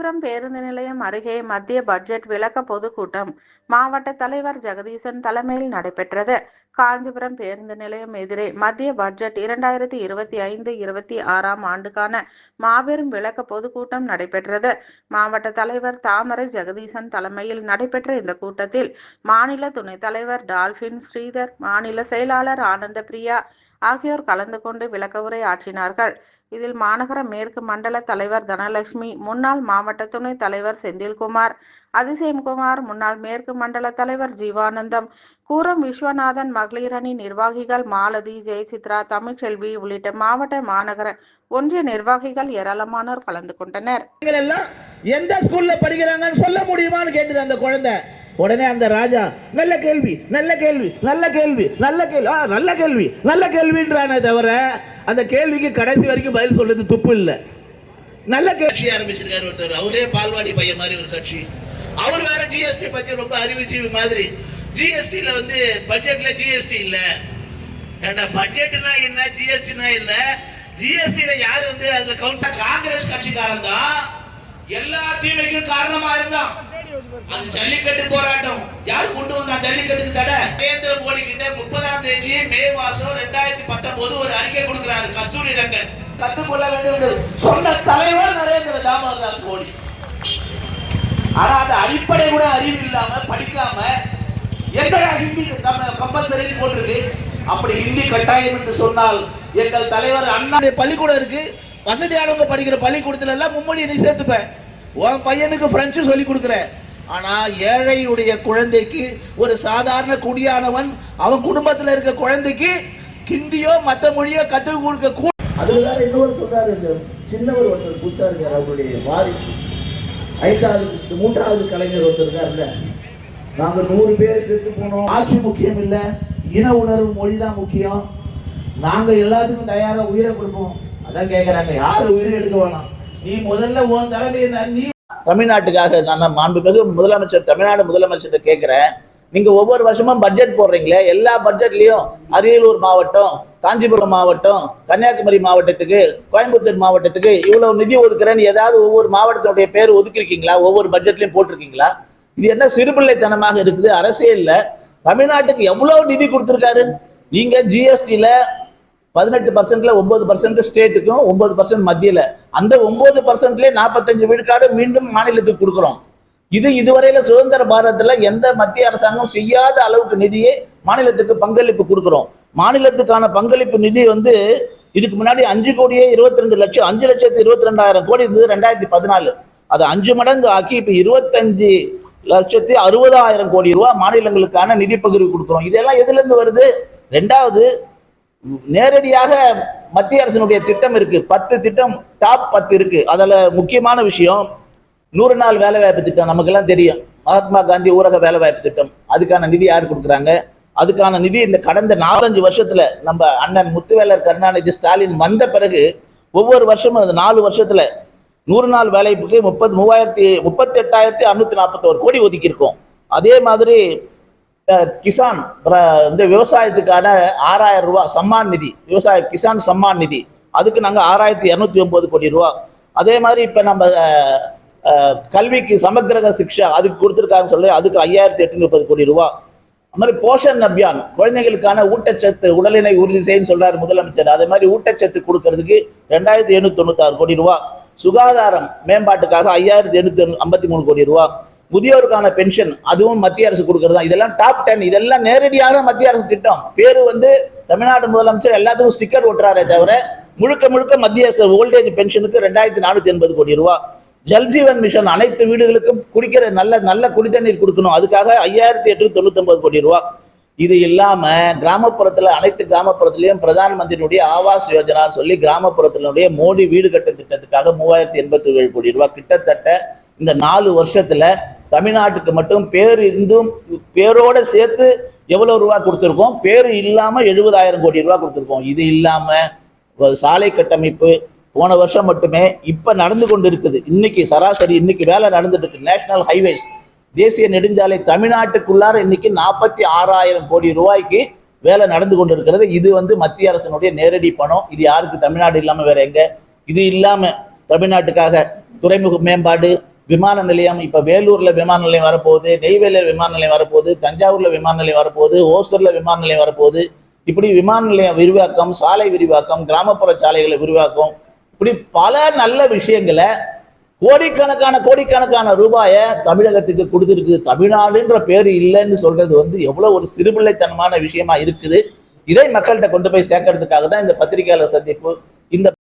காஞ்சிபுரம் பேருந்து நிலையம் அருகே மத்திய பட்ஜெட் விளக்க பொதுக்கூட்டம் மாவட்ட தலைவர் ஜெகதீசன் தலைமையில் நடைபெற்றது. காஞ்சிபுரம் பேருந்து நிலையம் எதிரே மத்திய பட்ஜெட் 2025-26 ஆண்டுக்கான மாபெரும் விளக்க பொதுக்கூட்டம் நடைபெற்றது. மாவட்ட தலைவர் தாமரை ஜெகதீசன் தலைமையில் நடைபெற்ற இந்த கூட்டத்தில் மாநில துணைத் தலைவர் டால்பின் ஸ்ரீதர், மாநில செயலாளர் ஆனந்த பிரியா ஆகியோர் கலந்து கொண்டு விளக்க உரை ஆற்றினார்கள். இதில் மாநகர மேற்கு மண்டல தலைவர் தனலட்சுமி, முன்னாள் மாவட்ட துணைத் தலைவர் செந்தில்குமார், அதிசயம்குமார், முன்னாள் மேற்கு மண்டல தலைவர் ஜீவானந்தம், கூரம் விஸ்வநாதன், மகளிர் அணி நிர்வாகிகள் மாலதி, ஜெயசித்ரா, தமிழ்ச்செல்வி உள்ளிட்ட மாவட்ட மாநகர ஒன்றிய நிர்வாகிகள் ஏராளமானோர் கலந்து கொண்டனர். எந்த ஸ்கூல்ல படிக்கிறாங்கன்னு சொல்ல முடியுமான்னு கேட்டது அந்த குழந்தை. உடனே அந்த ராஜா நல்ல கேள்வி நல்ல கேள்வி நல்ல கேள்வி நல்ல கேள்வி நல்ல கேள்வி நல்ல கேள்வின்றானே தவிர அந்த கேள்விக்கு கடைசி வரைக்கும் பதில் சொல்றது துப்பு இல்ல. நல்ல கட்சி ஆரம்பிச்சிருக்காரு ஒருத்தர், அவரே பால்வாடி பையன் மாதிரி ஒரு கட்சி. அவர் வேற ஜிஎஸ்டி பத்தி ரொம்ப அறிவுஜீவி மாதிரி. ஜிஎஸ்டில வந்து பட்ஜெட்ல ஜிஎஸ்டி இல்ல. ஏண்டா பட்ஜெட்னா என்ன, ஜிஎஸ்டினா இல்ல. ஜிஎஸ்டில யாரு வந்து அதுல கவுன்சில் காங்கிரஸ் கட்சிக்காரன் தான் எல்லா தீமைக்கும் காரணமா இருந்தான். அது ஜல்லிக்கட்டு போராட்டம் யார் கொண்டு வந்தா ஜல்லிக்கட்டுக்கு தடை? நரேந்திர மோடி கிட்ட 30ஆம் தேதி மே மாசம் 2019 ஒரு அறிக்கை கொடுக்கிறாரு கஸ்தூரி ரங்கன். கற்றுக்கொள்ள வேண்டும் சொன்ன தலைவர் நரேந்திர தாமோதர் மோடி. ஆனா அந்த அடிப்படை கூட அறிவு இல்லாம படிக்காம எங்கடா ஹிந்தி கம்பல்சரி போட்டிருக்கு. அப்படி ஹிந்தி கட்டாயம் என்று சொன்னால் எங்கள் தலைவர் அண்ணா பள்ளிக்கூடம் இருக்கு, வசதியானவங்க படிக்கிற பள்ளிக்கூடத்துல எல்லாம் மும்மொழி நீ சேர்த்துப்பேன். உன் பையனுக்கு பிரெஞ்சு சொல்லி கொடுக்குறேன். ஆனா ஏழையுடைய குழந்தைக்கு, ஒரு சாதாரண குடியானவன் அவன் குடும்பத்தில் இருக்க குழந்தைக்கு ஹிந்தியோ மற்ற மொழியோ கற்றுக் கொடுக்க. அதுல இன்னொரு சொல்றாரு, சின்னவர் ஒருத்தர் புதுசா இருக்காரு, அவருடைய வாரிசு 3வது கலைஞர் ஒருத்தர் இருக்காருல்ல, நாங்க 100 பேர் செத்து போனோம், ஆட்சி முக்கியம் இல்ல, இன உணர்வு மொழிதான் முக்கியம், நாங்க எல்லாத்துக்கும் தயாரா உயிரை கொடுப்போம். அதான் கேட்கறாங்க, யாரு உயிரை எடுக்க வேணாம், நீ முதல்ல உன் தலைமையை நீ. தமிழ்நாட்டுக்காக நான் மாண்புமிகு முதலமைச்சர், தமிழ்நாடு முதலமைச்சர் கேட்கிறேன், நீங்க ஒவ்வொரு வருஷமும் பட்ஜெட் போடுறீங்களே, எல்லா பட்ஜெட்லயும் அரியலூர் மாவட்டம், காஞ்சிபுரம் மாவட்டம், கன்னியாகுமரி மாவட்டத்துக்கு, கோயம்புத்தூர் மாவட்டத்துக்கு இவ்வளவு நிதி ஒதுக்குறேன்னு ஏதாவது ஒவ்வொரு மாவட்டத்துடைய பேர் ஒதுக்கிருக்கீங்களா? ஒவ்வொரு பட்ஜெட்லயும் போட்டிருக்கீங்களா? இது என்ன சிறுபிள்ளைத்தனமாக இருக்குது? அரசியல்ல தமிழ்நாட்டுக்கு எவ்வளவு நிதி கொடுத்திருக்காரு. நீங்க ஜிஎஸ்டில 18% 9% ஸ்டேட்டுக்கும் 9% மத்தியில, அந்த 9%லே 45 விழுக்காடு மீண்டும் மாநிலத்துக்கு கொடுக்கிறோம். இதுவரையில சுதந்திர பாரதத்துல எந்த மத்திய அரசாங்கம் செய்யாத அளவுக்கு நிதியை மாநிலத்துக்கு பங்களிப்பு கொடுக்கிறோம். மாநிலத்துக்கான பங்களிப்பு நிதி வந்து இதுக்கு முன்னாடி 5,22,00,000 5,22,000 கோடி இருந்தது 2014. அது 5 மடங்கு ஆக்கி இப்ப 25,60,000 கோடி ரூபாய் மாநிலங்களுக்கான நிதி பகிர்வு கொடுக்கிறோம். இதெல்லாம் எதுல இருந்து வருது? 2வது, நேரடியாக மத்திய அரசினுடைய திட்டம் இருக்கு, 10 திட்டம், டாப் 10 இருக்கு. அதுல முக்கியமான விஷயம் 100 நாள் வேலை வாய்ப்பு திட்டம். நமக்கு எல்லாம் தெரியும், மகாத்மா காந்தி ஊரக வேலை வாய்ப்பு திட்டம். அதுக்கான நிதி யார் கொடுக்குறாங்க? அதுக்கான நிதி இந்த கடந்த 4-5 வருஷத்துல நம்ம அண்ணன் முத்துவேலர் கருணாநிதி ஸ்டாலின் வந்த பிறகு ஒவ்வொரு வருஷமும் அந்த 4 வருஷத்துல 100 நாள் வேலைக்கு 38,641 கோடி ஒதுக்கி இருக்கோம். அதே மாதிரி கிசான் இந்த விவசாயத்துக்கான 6,000 ரூபாய் சம்மான் நிதி, விவசாய கிசான் சம்மான் நிதி, அதுக்கு நாங்க 6,209 கோடி ரூபாய். அதே மாதிரி இப்ப நம்ம கல்விக்கு சமக்கிரக சிக்ஷா அதுக்கு கொடுத்துருக்காங்கன்னு சொல்லி அதுக்கு 5,830 கோடி ரூபாய். அது மாதிரி போஷன் அபியான், குழந்தைகளுக்கான ஊட்டச்சத்து உடலினை உறுதி செய்யன்னு சொல்றாரு முதலமைச்சர். அதே மாதிரி ஊட்டச்சத்து கொடுக்கறதுக்கு 2,796 கோடி ரூபாய். சுகாதாரம் மேம்பாட்டுக்காக 5,853 கோடி ரூபாய். முதியோருக்கான பென்ஷன் அதுவும் மத்திய அரசு கொடுக்கறது தான். இதெல்லாம் டாப் 10. இதெல்லாம் நேரடியான மத்திய அரசு திட்டம். பேரு வந்து தமிழ்நாடு முதலமைச்சர் எல்லாத்துக்கும் ஸ்டிக்கர் ஒட்டுறாரே தவிர முழுக்க முழுக்க மத்திய அரசு ஓல்டேஜ் பென்ஷனுக்கு 2,480 கோடி ரூபாய். ஜல்ஜீவன் மிஷன் அனைத்து வீடுகளுக்கும் குடிக்கிற நல்ல குடித்தண்ணீர் கொடுக்கணும், அதுக்காக 5,899 கோடி ரூபாய். இது இல்லாம கிராமப்புறத்துல அனைத்து கிராமப்புறத்திலையும் பிரதான் மந்திரியுடைய ஆவாஸ் யோஜனா சொல்லி கிராமப்புறத்தினுடைய மோடி வீடு கட்டும் திட்டத்துக்காக 3,087 கோடி ரூபாய். கிட்டத்தட்ட இந்த 4 வருஷத்துல தமிழ்நாட்டுக்கு மட்டும் பேர் இருந்தும் பேரோட சேர்த்து எவ்வளவு ரூபாய் கொடுத்திருக்கோம்? பேரு இல்லாம 70,000 கோடி ரூபாய் கொடுத்திருக்கோம். இது இல்லாம சாலை கட்டமைப்பு போன வருஷம் மட்டுமே இப்ப நடந்து கொண்டு இருக்குது. இன்னைக்கு சராசரி இன்னைக்கு வேலை நடந்துட்டு இருக்கு. நேஷனல் ஹைவேஸ், தேசிய நெடுஞ்சாலை தமிழ்நாட்டுக்குள்ளார இன்னைக்கு 46,000 கோடி ரூபாய்க்கு வேலை நடந்து கொண்டு இருக்கிறது. இது வந்து மத்திய அரசினுடைய நேரடி பணம். இது யாருக்கு? தமிழ்நாடு இல்லாம வேற எங்க? இது இல்லாம தமிழ்நாட்டுக்காக துறைமுக மேம்பாடு, விமான நிலையம், இப்ப வேலூர்ல விமான நிலையம் வரப்போகுது, நெய்வேலியில விமான நிலையம் வரப்போகுது, தஞ்சாவூர்ல விமான நிலையம் வரப்போகுது, ஓசூர்ல விமான நிலையம் வரப்போகுது. இப்படி விமான நிலைய விரிவாக்கம், சாலை விரிவாக்கம், கிராமப்புற சாலைகளை விரிவாக்கம், இப்படி பல நல்ல விஷயங்களை கோடிக்கணக்கான ரூபாயை தமிழகத்துக்கு கொடுத்துருக்கு. தமிழ்நாடுன்ற பேரு இல்லைன்னு சொல்றது எவ்வளவு ஒரு சிறுபிள்ளைத்தனமான விஷயமா இருக்குது. இதை மக்கள்கிட்ட கொண்டு போய் சேர்க்கறதுக்காக தான் இந்த பத்திரிகையாளர் சந்திப்பு. இந்த